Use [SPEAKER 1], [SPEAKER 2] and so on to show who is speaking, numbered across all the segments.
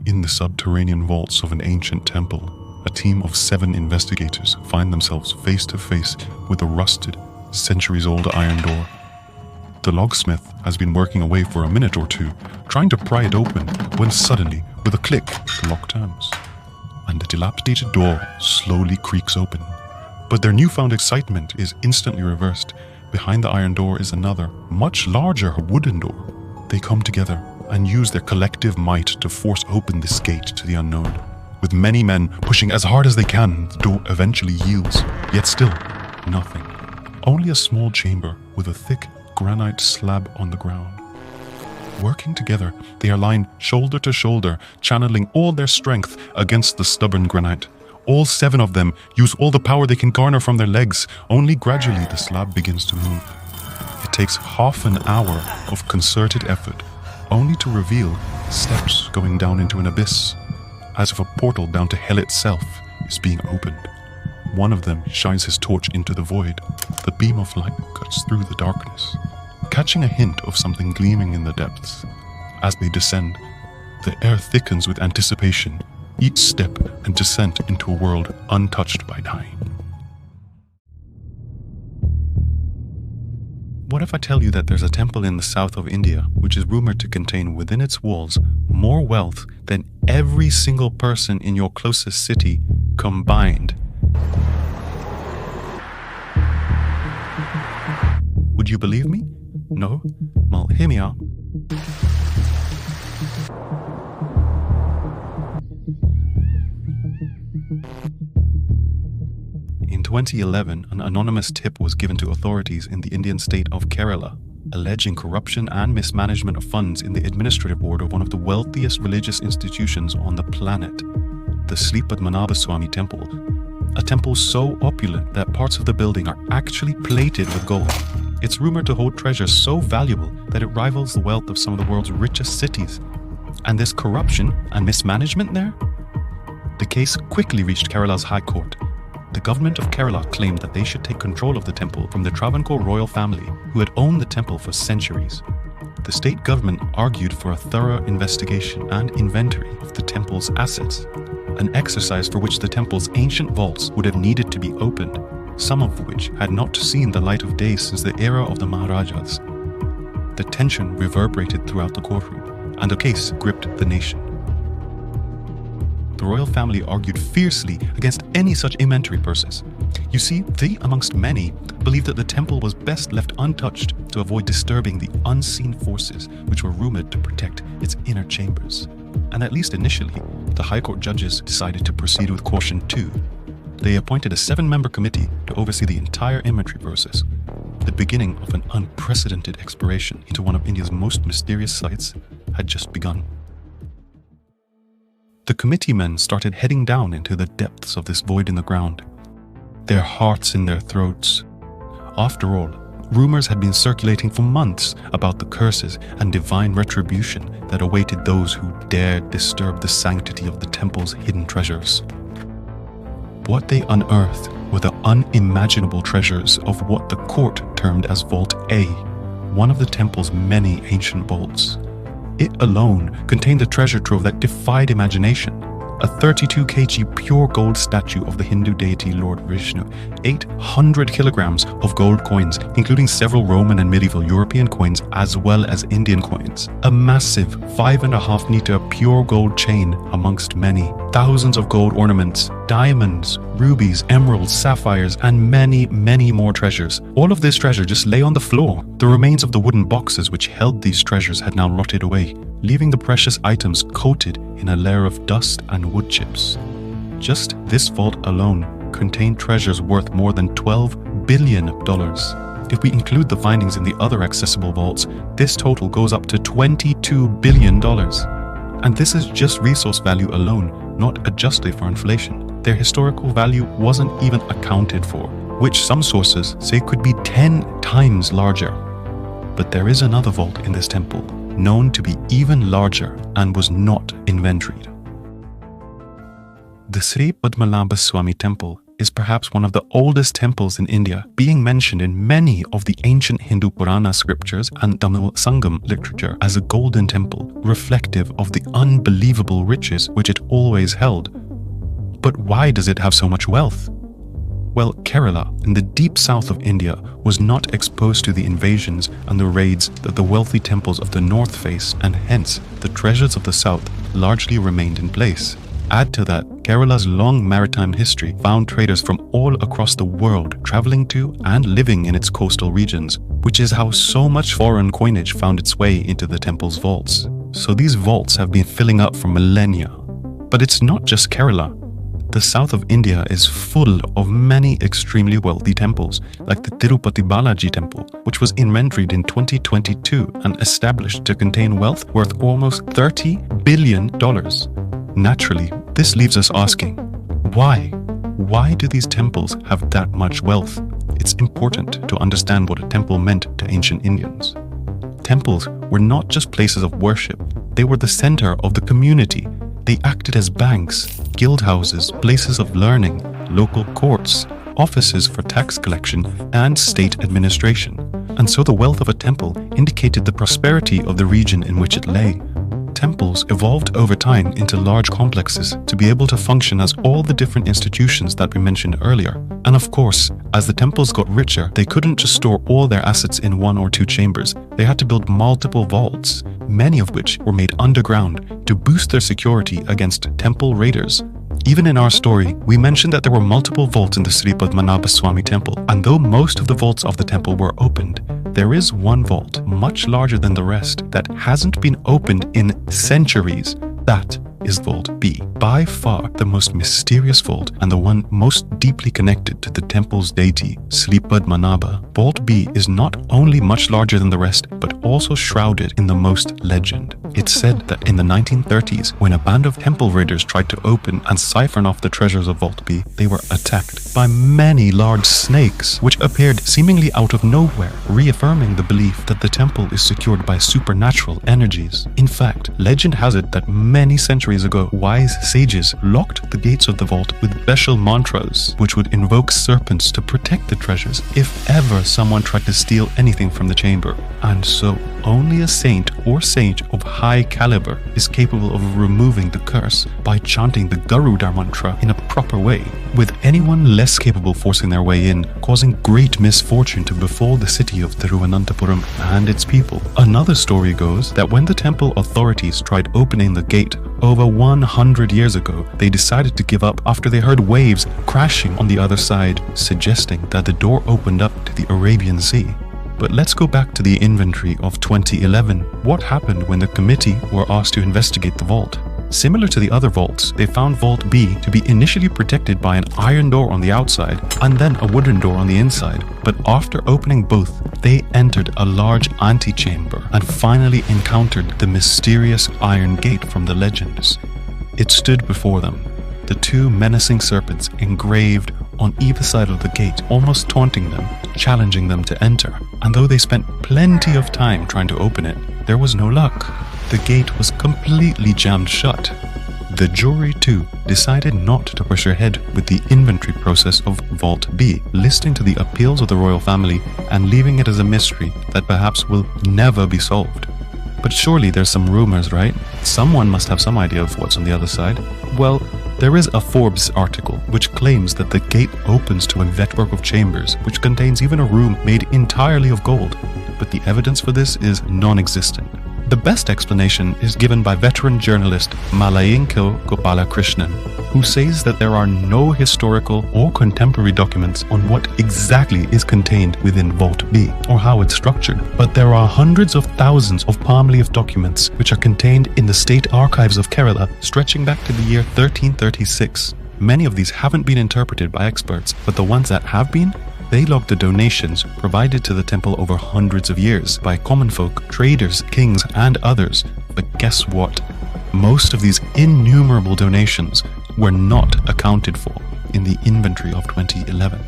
[SPEAKER 1] In the subterranean vaults of an ancient temple, a team of 7 investigators find themselves face to face with a rusted, centuries-old iron door. The locksmith has been working away for a minute or two, trying to pry it open, when suddenly, with a click, the lock turns, and the dilapidated door slowly creaks open. But their newfound excitement is instantly reversed. Behind the iron door is another, much larger wooden door. They come together and use their collective might to force open this gate to the unknown. With many men pushing as hard as they can, the door eventually yields, yet still, nothing. Only a small chamber with a thick granite slab on the ground. Working together, they are lying shoulder to shoulder, channeling all their strength against the stubborn granite. All 7 of them use all the power they can garner from their legs. Only gradually the slab begins to move. It takes half an hour of concerted effort, only to reveal steps going down into an abyss, as if a portal down to hell itself is being opened. One of them shines his torch into the void. The beam of light cuts through the darkness, catching a hint of something gleaming in the depths. As they descend, the air thickens with anticipation, each step and descent into a world untouched by time. What if I tell you that there's a temple in the south of India which is rumored to contain within its walls more wealth than every single person in your closest city combined? Would you believe me? No? Well, hear me out. In 2011, an anonymous tip was given to authorities in the Indian state of Kerala, alleging corruption and mismanagement of funds in the administrative board of one of the wealthiest religious institutions on the planet, the Sri Padmanabhaswamy temple. A temple so opulent that parts of the building are actually plated with gold. It's rumored to hold treasures so valuable that it rivals the wealth of some of the world's richest cities. And this corruption and mismanagement there? The case quickly reached Kerala's High Court. The government of Kerala claimed that they should take control of the temple from the Travancore royal family, who had owned the temple for centuries. The state government argued for a thorough investigation and inventory of the temple's assets, an exercise for which the temple's ancient vaults would have needed to be opened, some of which had not seen the light of day since the era of the Maharajas. The tension reverberated throughout the courtroom, and the case gripped the nation. The royal family argued fiercely against any such inventory process. You see, they, amongst many, believed that the temple was best left untouched to avoid disturbing the unseen forces which were rumored to protect its inner chambers. And at least initially, the High Court judges decided to proceed with caution too. They appointed a 7-member committee to oversee the entire inventory process. The beginning of an unprecedented exploration into one of India's most mysterious sites had just begun. The committee men started heading down into the depths of this void in the ground, their hearts in their throats. After all, rumors had been circulating for months about the curses and divine retribution that awaited those who dared disturb the sanctity of the temple's hidden treasures. What they unearthed were the unimaginable treasures of what the court termed as Vault A, one of the temple's many ancient vaults. It alone contained a treasure trove that defied imagination. A 32 kg pure gold statue of the Hindu deity Lord Vishnu, 800 kilograms of gold coins, including several Roman and medieval European coins as well as Indian coins, a massive 5.5-meter pure gold chain amongst many, thousands of gold ornaments, diamonds, rubies, emeralds, sapphires, and many, many more treasures. All of this treasure just lay on the floor. The remains of the wooden boxes which held these treasures had now rotted away, leaving the precious items coated in a layer of dust and wood chips. Just this vault alone contained treasures worth more than $12 billion. If we include the findings in the other accessible vaults, this total goes up to $22 billion. And this is just resource value alone, not adjusted for inflation. Their historical value wasn't even accounted for, which some sources say could be 10 times larger. But there is another vault in this temple, known to be even larger and was not inventoried. The Sri Padmanabha Swamy temple is perhaps one of the oldest temples in India, being mentioned in many of the ancient Hindu Purana scriptures and Tamil Sangam literature as a golden temple, reflective of the unbelievable riches which it always held. But why does it have so much wealth? Well, Kerala, in the deep south of India, was not exposed to the invasions and the raids that the wealthy temples of the north face, and hence the treasures of the south largely remained in place. Add to that, Kerala's long maritime history found traders from all across the world traveling to and living in its coastal regions, which is how so much foreign coinage found its way into the temple's vaults. So these vaults have been filling up for millennia. But it's not just Kerala. The south of India is full of many extremely wealthy temples, like the Tirupati Balaji temple, which was inventoried in 2022 and established to contain wealth worth almost $30 billion. Naturally, this leaves us asking, why? Why do these temples have that much wealth? It's important to understand what a temple meant to ancient Indians. Temples were not just places of worship, they were the center of the community. They acted as banks, guild houses, places of learning, local courts, offices for tax collection, and state administration. And so the wealth of a temple indicated the prosperity of the region in which it lay. Temples evolved over time into large complexes to be able to function as all the different institutions that we mentioned earlier. And of course, as the temples got richer, they couldn't just store all their assets in one or two chambers. They had to build multiple vaults, many of which were made underground to boost their security against temple raiders. Even in our story, we mentioned that there were multiple vaults in the Sri Padmanabha Swamy temple, and though most of the vaults of the temple were opened, there is one vault, much larger than the rest, that hasn't been opened in centuries. That is Vault B, by far the most mysterious vault and the one most deeply connected to the temple's deity, Sri Padmanabha. Vault B is not only much larger than the rest, but also shrouded in the most legend. It's said that in the 1930s, when a band of temple raiders tried to open and siphon off the treasures of Vault B, they were attacked by many large snakes, which appeared seemingly out of nowhere, reaffirming the belief that the temple is secured by supernatural energies. In fact, legend has it that many centuries ago, wise sages locked the gates of the vault with special mantras, which would invoke serpents to protect the treasures if ever someone tried to steal anything from the chamber. And so, only a saint or sage of high caliber is capable of removing the curse by chanting the Garuda mantra in a proper way, with anyone less capable forcing their way in, causing great misfortune to befall the city of Thiruvananthapuram and its people. Another story goes that when the temple authorities tried opening the gate over 100 years ago, they decided to give up after they heard waves crashing on the other side, suggesting that the door opened up to the Arabian Sea. But let's go back to the inventory of 2011. What happened when the committee were asked to investigate the vault? Similar to the other vaults, they found Vault B to be initially protected by an iron door on the outside and then a wooden door on the inside. But after opening both, they entered a large antechamber and finally encountered the mysterious iron gate from the legends. It stood before them, the two menacing serpents engraved on either side of the gate, almost taunting them, challenging them to enter. And though they spent plenty of time trying to open it, there was no luck. The gate was completely jammed shut. The jury, too, decided not to push ahead with the inventory process of Vault B, listening to the appeals of the royal family and leaving it as a mystery that perhaps will never be solved. But surely there's some rumors, right? Someone must have some idea of what's on the other side. Well, there is a Forbes article which claims that the gate opens to a network of chambers, which contains even a room made entirely of gold. But the evidence for this is non-existent. The best explanation is given by veteran journalist Malayinko Gopalakrishnan, who says that there are no historical or contemporary documents on what exactly is contained within Vault B or how it's structured. But there are hundreds of thousands of palm leaf documents which are contained in the state archives of Kerala stretching back to the year 1336. Many of these haven't been interpreted by experts, but the ones that have been, they log the donations provided to the temple over hundreds of years by common folk, traders, kings, and others. But guess what? Most of these innumerable donations were not accounted for in the inventory of 2011.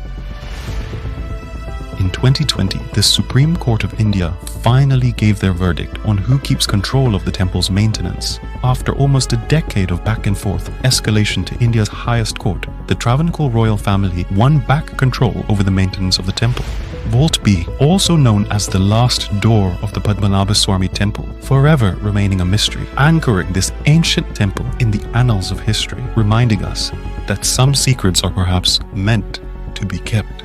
[SPEAKER 1] In 2020, the Supreme Court of India finally gave their verdict on who keeps control of the temple's maintenance. After almost a decade of back and forth escalation to India's highest court, the Travancore royal family won back control over the maintenance of the temple. Vault B, also known as the last door of the Padmanabhaswamy temple, forever remaining a mystery, anchoring this ancient temple in the annals of history, reminding us that some secrets are perhaps meant to be kept.